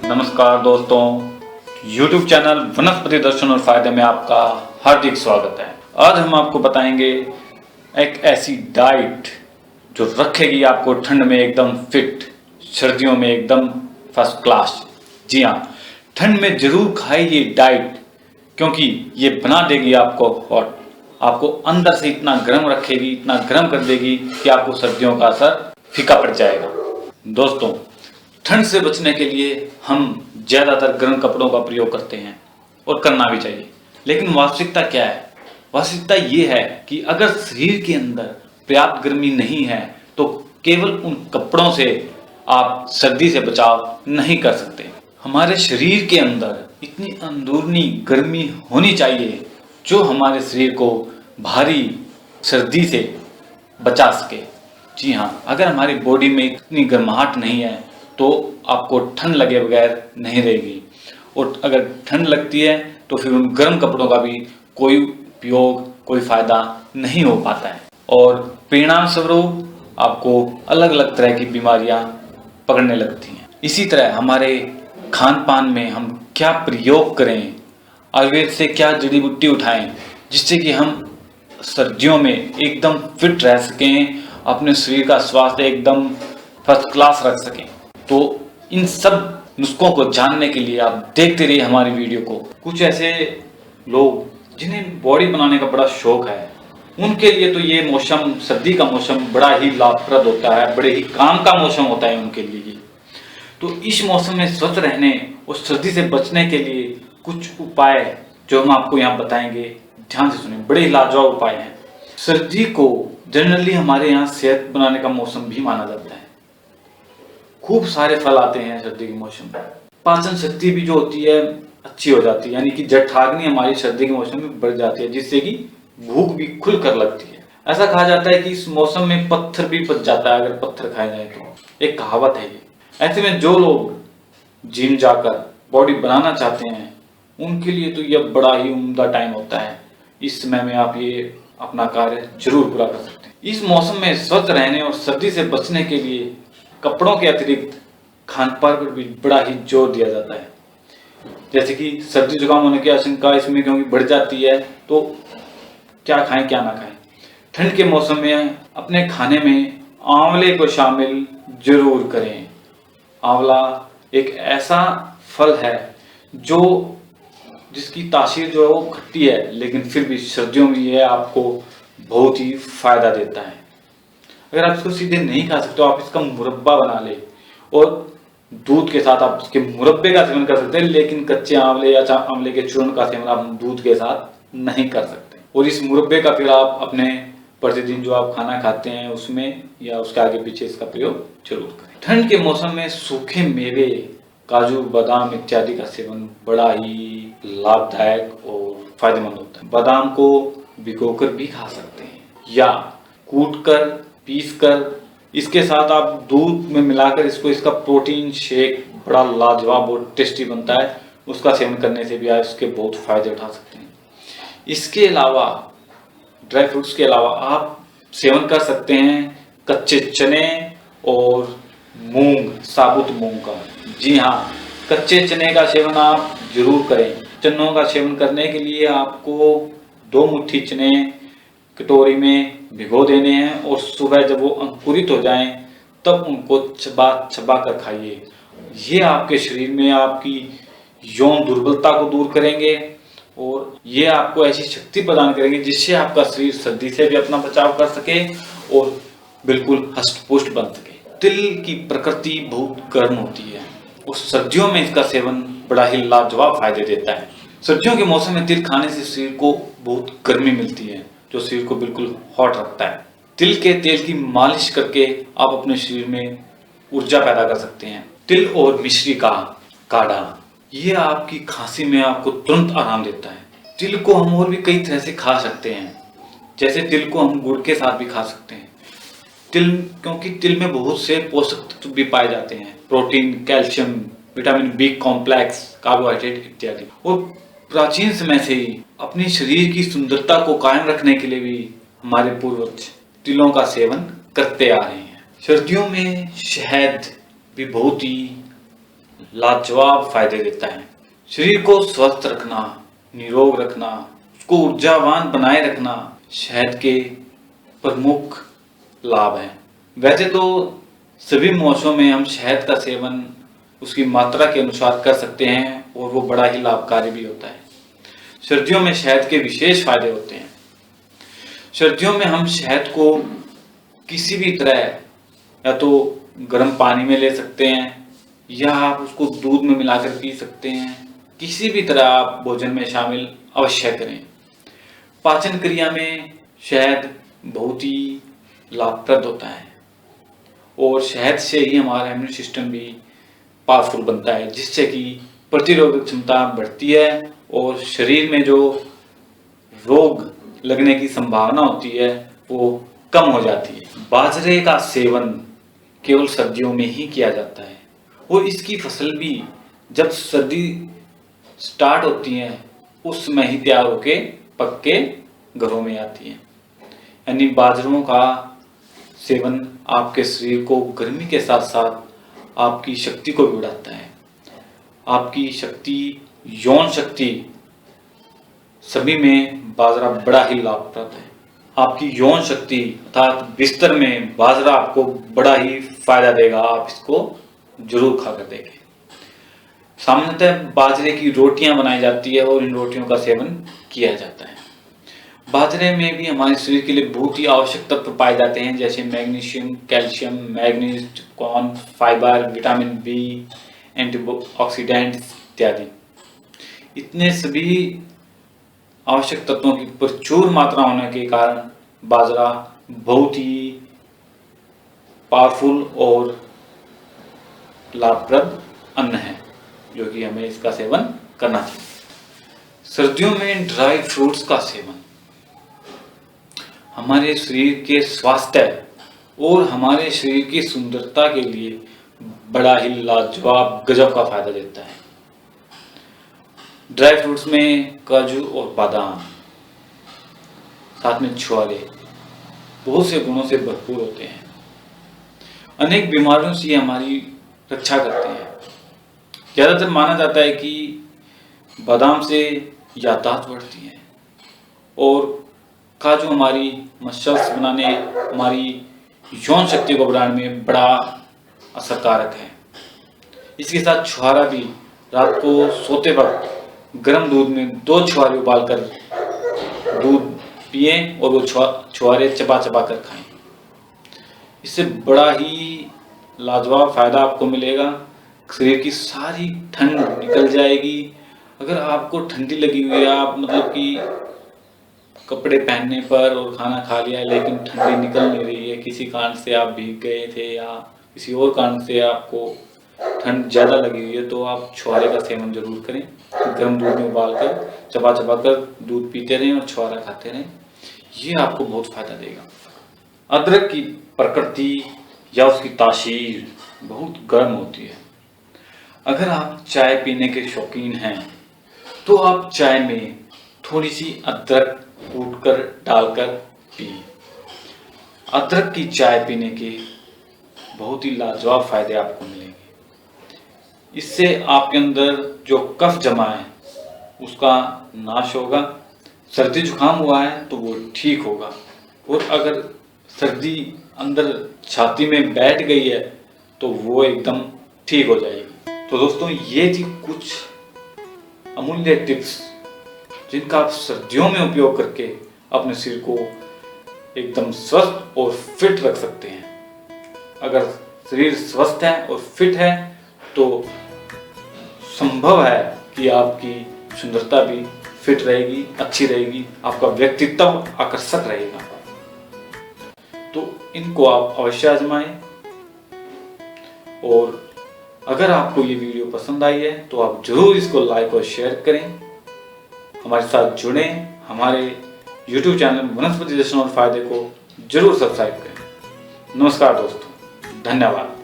नमस्कार दोस्तों, YouTube channel वनस्पति दर्शन और फायदे में आपका हार्दिक स्वागत है। आज हम आपको बताएंगे एक ऐसी डाइट जो रखेगी आपको ठंड में एकदम फिट, सर्दियों में एकदम फर्स्ट क्लास। जी हाँ, ठंड में जरूर खाइए ये डाइट, क्योंकि ये बना देगी आपको हॉट, आपको अंदर से इतना गर्म रखेगी, इतना गर्म कर देगी कि आपको सर्दियों का असर फीका पड़ जाएगा। दोस्तों, ठंड से बचने के लिए हम ज़्यादातर गर्म कपड़ों का प्रयोग करते हैं और करना भी चाहिए, लेकिन वास्तविकता क्या है? वास्तविकता ये है कि अगर शरीर के अंदर पर्याप्त गर्मी नहीं है तो केवल उन कपड़ों से आप सर्दी से बचाव नहीं कर सकते। हमारे शरीर के अंदर इतनी अंदरूनी गर्मी होनी चाहिए जो हमारे शरीर को भारी सर्दी से बचा सके। जी हाँ, अगर हमारी बॉडी में इतनी गर्माहट नहीं है तो आपको ठंड लगे बगैर नहीं रहेगी, और अगर ठंड लगती है तो फिर उन गर्म कपड़ों का भी कोई उपयोग, कोई फायदा नहीं हो पाता है, और परिणाम स्वरूप आपको अलग अलग तरह की बीमारियां पकड़ने लगती हैं। इसी तरह हमारे खान पान में हम क्या प्रयोग करें, आयुर्वेद से क्या जड़ी बूटी उठाएं जिससे कि हम सर्दियों में एकदम फिट रह सकें, अपने शरीर का स्वास्थ्य एकदम फर्स्ट क्लास रख सकें। तो इन सब नुस्खों को जानने के लिए आप देखते रहिए हमारी वीडियो को। कुछ ऐसे लोग जिन्हें बॉडी बनाने का बड़ा शौक है, उनके लिए तो ये मौसम, सर्दी का मौसम बड़ा ही लाभप्रद होता है, बड़े ही काम का मौसम होता है उनके लिए। तो इस मौसम में स्वस्थ रहने और सर्दी से बचने के लिए कुछ उपाय जो हम आपको यहाँ बताएंगे, ध्यान से सुनिए, बड़े ही लाजवाब उपाय हैं। सर्दी को जनरली हमारे यहाँ सेहत बनाने का मौसम भी माना जाता है। खूब सारे फल आते हैं सर्दी के मौसम में, पाचन शक्ति भी जो होती है अच्छी हो जाती है, यानी कि जठराग्नि हमारी सर्दी के मौसम में बढ़ जाती है, जिससे कि भूख भी खुल कर लगती है। ऐसा कहा जाता है कि इस मौसम में पत्थर भी पच जाता है अगर पत्थर खाया जाए तो, एक कहावत है ये। ऐसे में जो लोग जिम जाकर बॉडी बनाना चाहते हैं उनके लिए तो यह बड़ा ही उम्दा टाइम होता है। इस समय में आप ये अपना कार्य जरूर पूरा कर सकते हैं। इस मौसम में स्वस्थ रहने और सर्दी से बचने के लिए कपड़ों के अतिरिक्त खान पान पर भी बड़ा ही जोर दिया जाता है। जैसे कि सर्दी जुकाम होने की आशंका इसमें क्योंकि बढ़ जाती है, तो क्या खाएं क्या ना खाएं। ठंड के मौसम में अपने खाने में आंवले को शामिल जरूर करें। आंवला एक ऐसा फल है जिसकी तासीर जो है वो खट्टी है, लेकिन फिर भी सर्दियों में यह आपको बहुत ही फायदा देता है। अगर आप इसको सीधे नहीं खा सकते तो आप इसका मुरब्बा बना ले, और दूध के साथ आप इसके मुरब्बे का सेवन कर सकते हैं, लेकिन कच्चे आंवले या आंवले के चूर्ण का सेवन आप दूध के साथ नहीं कर सकते। और इस मुरब्बे का फिर आप अपने प्रतिदिन जो आप खाना खाते हैं उसमें या उसके आगे पीछे इसका प्रयोग जरूर करें। ठंड के मौसम में सूखे मेवे, काजू, बादाम इत्यादि का सेवन बड़ा ही लाभदायक और फायदेमंद होता है। बादाम को भिगोकर भी खा सकते हैं या कूटकर, पीसकर, इसके साथ आप दूध में मिलाकर इसका प्रोटीन शेक बड़ा लाजवाब और टेस्टी बनता है, उसका सेवन करने से भी आप इसके बहुत फायदे उठा सकते हैं। इसके अलावा ड्राई फ्रूट्स के अलावा आप सेवन कर सकते हैं कच्चे चने और मूंग, साबुत मूंग का। जी हाँ, कच्चे चने का सेवन आप जरूर करें। चनों का सेवन करने के लिए आपको 2 मुट्ठी चने कटोरी में भिगो देने हैं, और सुबह जब वो अंकुरित हो जाएं तब उनको चबा चबा कर खाइए। ये आपके शरीर में आपकी यौन दुर्बलता को दूर करेंगे और ये आपको ऐसी शक्ति प्रदान करेंगे जिससे आपका शरीर सर्दी से भी अपना बचाव कर सके और बिल्कुल हष्ट-पुष्ट बन सके। तिल की प्रकृति बहुत गर्म होती है और सर्दियों में इसका सेवन बड़ा ही लाजवाब फायदे देता है। सर्दियों के मौसम में तिल खाने से शरीर को बहुत गर्मी मिलती है, जो शरीर को बिल्कुल हॉट रखता है। तिल के तेल की मालिश करके आप अपने शरीर में ऊर्जा पैदा कर सकते हैं। तिल और मिश्री का काढ़ा, ये आपकी खांसी में आपको तुरंत आराम देता है। तिल को हम और भी कई तरह से खा सकते हैं, जैसे तिल को हम गुड़ के साथ भी खा सकते हैं। क्योंकि तिल में बहुत से पोषक तत्व भी पाए जाते हैं, protein, calcium, vitamin B complex, carbohydrate इत्यादि। और प्राचीन समय से ही अपनी शरीर की सुंदरता को कायम रखने के लिए भी हमारे पूर्वज तिलों का सेवन करते आ रहे हैं। सर्दियों में शहद भी बहुत ही लाजवाब फायदे देता है। शरीर को स्वस्थ रखना, निरोग रखना, उसको ऊर्जावान बनाए रखना शहद के प्रमुख लाभ हैं। वैसे तो सभी मौसमों में हम शहद का सेवन उसकी मात्रा के अनुसार कर सकते हैं और वो बड़ा ही लाभकारी भी होता है। सर्दियों में शहद के विशेष फायदे होते हैं। सर्दियों में हम शहद को किसी भी तरह या तो गर्म पानी में ले सकते हैं या आप उसको दूध में मिलाकर पी सकते हैं। किसी भी तरह आप भोजन में शामिल अवश्य करें। पाचन क्रिया में शहद बहुत ही लाभप्रद होता है और शहद से ही हमारा इम्यून सिस्टम भी पावरफुल बनता है, जिससे कि प्रतिरोधक क्षमता बढ़ती है और शरीर में जो रोग लगने की संभावना होती है वो कम हो जाती है। बाजरे का सेवन केवल सर्दियों में ही किया जाता है और इसकी फसल भी जब सर्दी स्टार्ट होती है उस समय ही तैयार होके पक के घरों में आती है। यानी बाजरों का सेवन आपके शरीर को गर्मी के साथ साथ आपकी शक्ति को भी बढ़ाता है। आपकी शक्ति, यौन शक्ति सभी में बाजरा बड़ा ही लाभप्रद है। आपकी यौन शक्ति अर्थात बिस्तर में बाजरा आपको बड़ा ही फायदा देगा। आप इसको जरूर खाकर देखें। सामान्यतः बाजरे की रोटियां बनाई जाती है और इन रोटियों का सेवन किया जाता है। बाजरे में भी हमारे शरीर के लिए बहुत ही आवश्यक तत्व पाए जाते हैं, जैसे magnesium, calcium, manganese, corn fibre, vitamin B, antioxidant इत्यादि। इतने सभी आवश्यक तत्वों की प्रचुर मात्रा होने के कारण बाजरा बहुत ही पावरफुल और लाभप्रद अन्न है, जो कि हमें इसका सेवन करना चाहिए। सर्दियों में ड्राई फ्रूट्स का सेवन हमारे शरीर के स्वास्थ्य और हमारे शरीर की सुंदरता के लिए बड़ा ही लाजवाब गजब का फायदा देता है। ड्राई फ्रूट्स में काजू और बादाम, साथ में छुहारे बहुत से गुणों से भरपूर होते हैं। अनेक बीमारियों से ये हमारी रक्षा करते हैं। ज़्यादातर माना जाता है कि बादाम से याददाश्त बढ़ती है और काजू हमारी मसल्स बनाने, हमारी यौन शक्ति को बढ़ाने में बड़ा असरकारक है। इसके साथ छुहारा भी रात को सोते वक्त गर्म दूध में 2 छुहारे उबालकर दूध पिए और वो छुहारे चबा चबा कर खाएं। इससे बड़ा ही लाजवाब फायदा आपको मिलेगा। शरीर की सारी ठंड निकल जाएगी। अगर आपको ठंडी लगी हुई है, आप मतलब कि कपड़े पहनने पर और खाना खा लिया है लेकिन ठंडी निकल नहीं रही है, किसी कारण से आप भीग गए थे या किसी और कारण से आपको ठंड ज़्यादा लगी हुई है, तो आप छुहारे का सेवन जरूर करें। गर्म दूध में उबाल कर चबा चबा कर दूध पीते रहें और छुहारा खाते रहें। ये आपको बहुत फायदा देगा। अदरक की प्रकृति या उसकी तासीर बहुत गर्म होती है। अगर आप चाय पीने के शौकीन हैं तो आप चाय में थोड़ी सी अदरक कूटकर डालकर पिए। अदरक की चाय पीने के बहुत ही लाजवाब फायदे आपको मिलेंगे। इससे आपके अंदर जो कफ जमा है उसका नाश होगा। सर्दी जुकाम हुआ है तो वो ठीक होगा और अगर सर्दी अंदर छाती में बैठ गई है तो वो एकदम ठीक हो जाएगी। तो दोस्तों, ये थी कुछ अमूल्य टिप्स जिनका आप सर्दियों में उपयोग करके अपने शरीर को एकदम स्वस्थ और फिट रख सकते हैं। अगर शरीर स्वस्थ है और फिट है तो संभव है कि आपकी सुंदरता भी फिट रहेगी, अच्छी रहेगी, आपका व्यक्तित्व आकर्षक रहेगा। तो इनको आप अवश्य आजमाएं। और अगर आपको ये वीडियो पसंद आई है तो आप जरूर इसको लाइक और शेयर करें। हमारे साथ जुड़ें। हमारे YouTube चैनल वनस्पति दर्शन और फायदे को जरूर सब्सक्राइब करें। नमस्कार दोस्तों, धन्यवाद।